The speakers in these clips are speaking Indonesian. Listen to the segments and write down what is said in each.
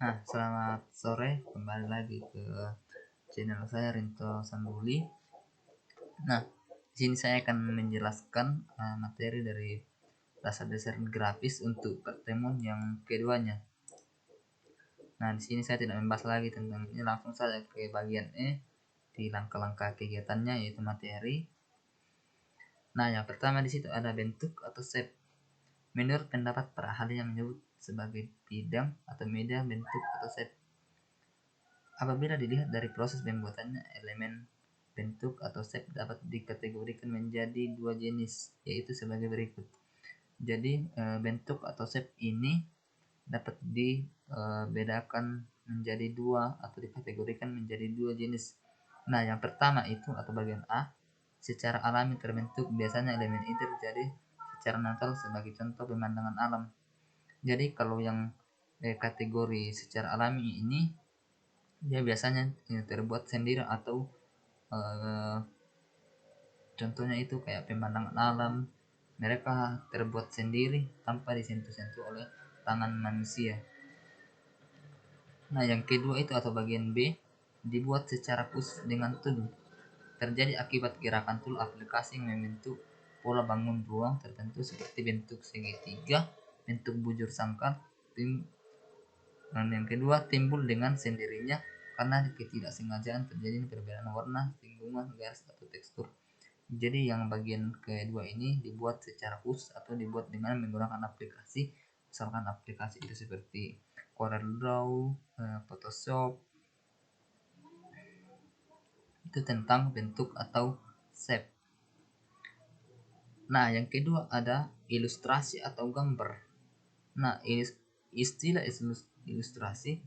Nah, selamat sore, kembali lagi ke channel saya Rinto Sambuli. Nah, di sini saya akan menjelaskan materi dari dasar desain grafis untuk pertemuan yang keduanya. Nah, di sini saya tidak membahas lagi tentang ini, langsung saja ke bagian E di langkah-langkah kegiatannya, yaitu materi. Nah, yang pertama di situ ada bentuk atau shape. Menurut pendapat para ahli yang menyebut sebagai bidang atau media bentuk atau shape. Apabila dilihat dari proses pembuatannya, elemen bentuk atau shape dapat dikategorikan menjadi dua jenis, yaitu sebagai berikut. Jadi bentuk atau shape ini dapat dibedakan menjadi dua atau dikategorikan menjadi dua jenis. Nah, yang pertama itu atau bagian A, secara alami terbentuk, biasanya elemen itu terjadi secara natural sebagai contoh pemandangan alam. Jadi kalau yang kategori secara alami ini dia biasanya terbuat sendiri atau contohnya itu kayak pemandangan alam, mereka terbuat sendiri tanpa disentuh-sentuh oleh tangan manusia. Nah, yang kedua itu atau bagian B, dibuat secara khusus dengan tool, terjadi akibat gerakan tool aplikasi yang membentuk pola bangun ruang tertentu seperti bentuk segitiga, bentuk bujur sangkar. Dan yang kedua, timbul dengan sendirinya karena ketidaksengajaan terjadi perbedaan warna, singgungan, garis atau tekstur. Jadi yang bagian kedua ini dibuat secara khusus atau dibuat dengan menggunakan aplikasi, misalkan aplikasi itu seperti Corel Draw, Photoshop. Itu tentang bentuk atau shape. Nah, yang kedua ada ilustrasi atau gambar. Nah, istilah ilustrasi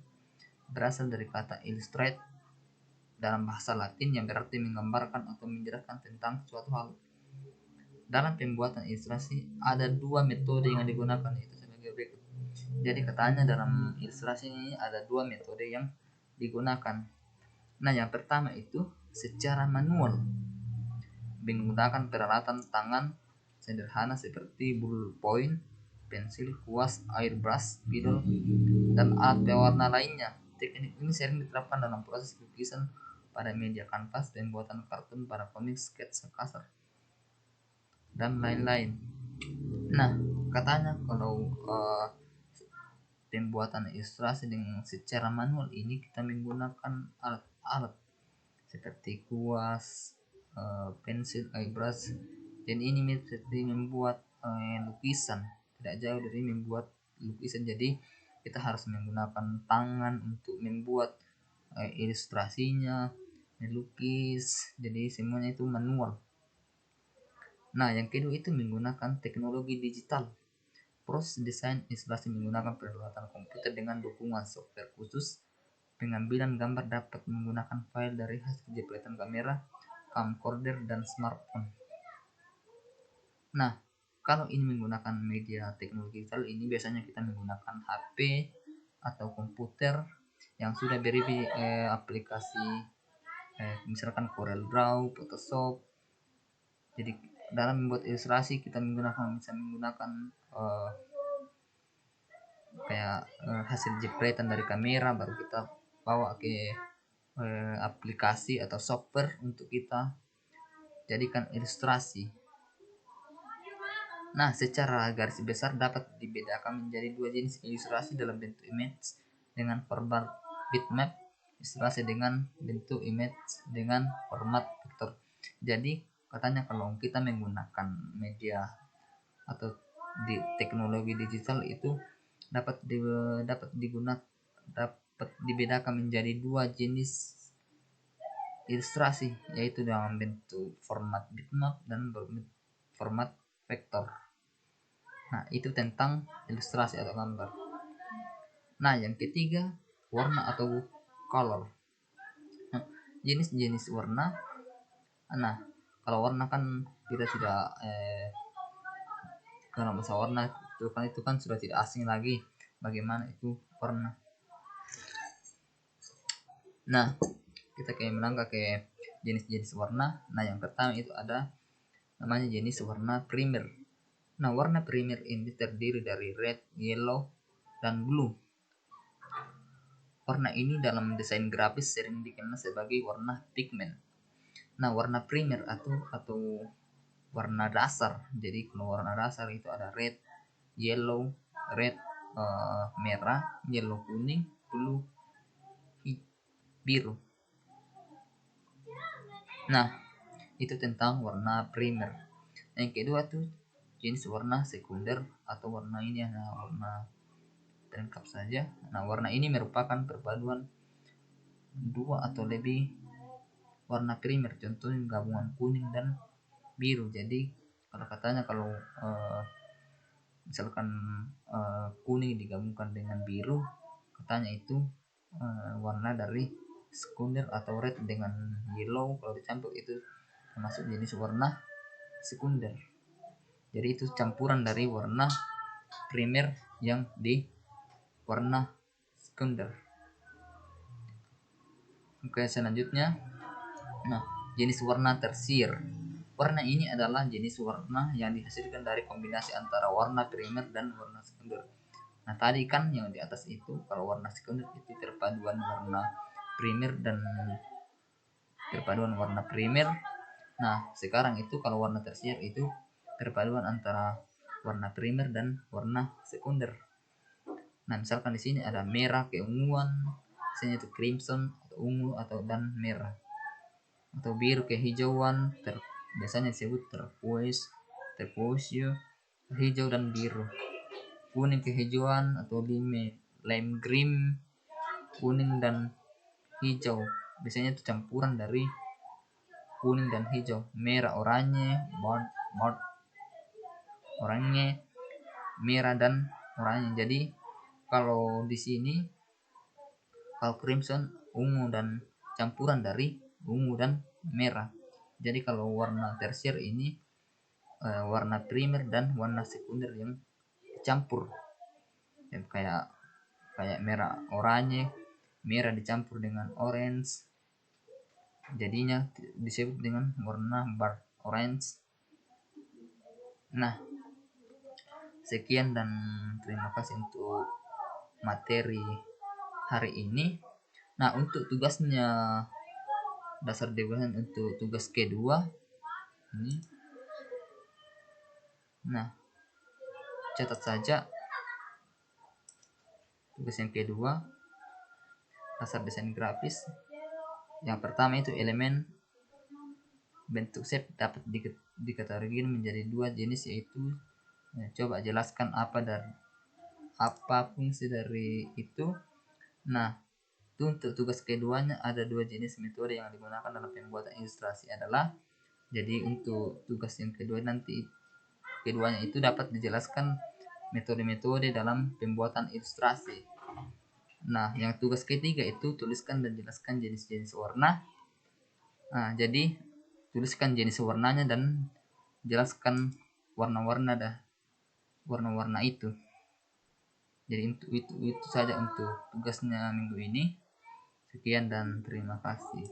berasal dari kata illustrate dalam bahasa Latin yang berarti menggambarkan atau menjelaskan tentang suatu hal. Dalam pembuatan ilustrasi ada dua metode yang digunakan, yaitu sebagai berikut. Jadi katanya dalam ilustrasi ini ada dua metode yang digunakan. Nah, yang pertama itu secara manual menggunakan peralatan tangan sederhana seperti ballpoint, pensil, kuas, airbrush, spidol, dan alat pewarna lainnya. Teknik ini sering diterapkan dalam proses lukisan pada media kanvas, pembuatan kartun, pada komik, sketsa kasar, dan lain-lain. Nah, katanya kalau pembuatan ilustrasi dengan secara manual ini kita menggunakan alat-alat seperti kuas, pensil, airbrush, dan ini seperti membuat lukisan, tidak jauh dari membuat lukisan. Jadi kita harus menggunakan tangan untuk membuat ilustrasinya, melukis, jadi semuanya itu manual. Nah, yang kedua itu menggunakan teknologi digital. Proses desain ilustrasi menggunakan peralatan komputer dengan dukungan software khusus. Pengambilan gambar dapat menggunakan file dari hasil jepretan kamera, camcorder, dan smartphone. Nah, kalau ini menggunakan media teknologi digital ini biasanya kita menggunakan HP atau komputer yang sudah berisi aplikasi misalkan Corel Draw, Photoshop. Jadi dalam membuat ilustrasi kita bisa menggunakan kayak hasil jepretan dari kamera, baru kita bawa ke aplikasi atau software untuk kita jadikan ilustrasi. Nah, secara garis besar dapat dibedakan menjadi dua jenis ilustrasi dalam bentuk image dengan format bitmap, ilustrasi dengan bentuk image dengan format vektor. Jadi katanya kalau kita menggunakan media atau di teknologi digital itu dapat dibedakan menjadi dua jenis ilustrasi, yaitu dalam bentuk format bitmap dan format vektor. Nah, itu tentang ilustrasi atau gambar. Nah, yang ketiga, warna atau color. Jenis-jenis warna. Nah, kalau warna kan kita tidak kalau masalah warna itu kan sudah tidak asing lagi bagaimana itu warna. Nah, kita kayak melangkah ke jenis-jenis warna. Nah, yang pertama itu ada namanya jenis warna primer. Nah, warna primer ini terdiri dari red, yellow, dan blue. warna ini dalam desain grafis sering dikenal sebagai warna pigmen. Nah, warna primer atau warna dasar. Jadi kalau warna dasar itu ada red, yellow, red, merah, yellow kuning, blue, biru. Nah, itu tentang warna primer. Yang kedua tuh jenis warna sekunder atau warna ini ya, warna pelengkap saja. Nah, warna ini merupakan perpaduan dua atau lebih warna primer, contohnya gabungan kuning dan biru. Jadi kalau katanya kalau misalkan kuning digabungkan dengan biru, katanya itu warna dari sekunder, atau red dengan yellow kalau dicampur itu termasuk jenis warna sekunder. Jadi itu campuran dari warna primer yang di warna sekunder. Oke, selanjutnya, nah, jenis warna tersier. Warna ini adalah jenis warna yang dihasilkan dari kombinasi antara warna primer dan warna sekunder. Nah, tadi kan yang di atas itu kalau warna sekunder itu perpaduan warna primer dan perpaduan warna primer. Nah, sekarang itu kalau warna tersier itu perpaduan antara warna primer dan warna sekunder. Nah, misalkan di sini ada merah keunguan, misalnya itu crimson atau ungu atau dan merah, atau biru kehijauan, biasanya disebut turquoise, hijau dan biru, kuning kehijauan atau lime green, kuning dan hijau, biasanya itu campuran dari kuning dan hijau, merah oranye, oranye, merah dan oranye. Jadi kalau di sini kalau crimson ungu dan campuran dari ungu dan merah. Jadi kalau warna tersier ini warna primer dan warna sekunder yang dicampur, yang kayak merah oranye, merah dicampur dengan orange, jadinya disebut dengan warna burnt orange. Nah, sekian dan terima kasih untuk materi hari ini. Nah, untuk tugasnya dasar dewasan untuk tugas kedua ini, nah, catat saja tugas yang kedua dasar desain grafis. Yang pertama itu elemen bentuk shape dapat dikategorikan menjadi dua jenis, yaitu coba jelaskan apa fungsi dari itu. Nah, untuk tugas keduanya ada dua jenis metode yang digunakan dalam pembuatan ilustrasi adalah, jadi untuk tugas yang kedua nanti keduanya itu dapat dijelaskan metode-metode dalam pembuatan ilustrasi. Nah, yang tugas ketiga itu tuliskan dan jelaskan jenis-jenis warna. Nah, jadi tuliskan jenis warnanya dan jelaskan warna-warna itu. Jadi itu saja untuk tugasnya minggu ini. Sekian dan terima kasih.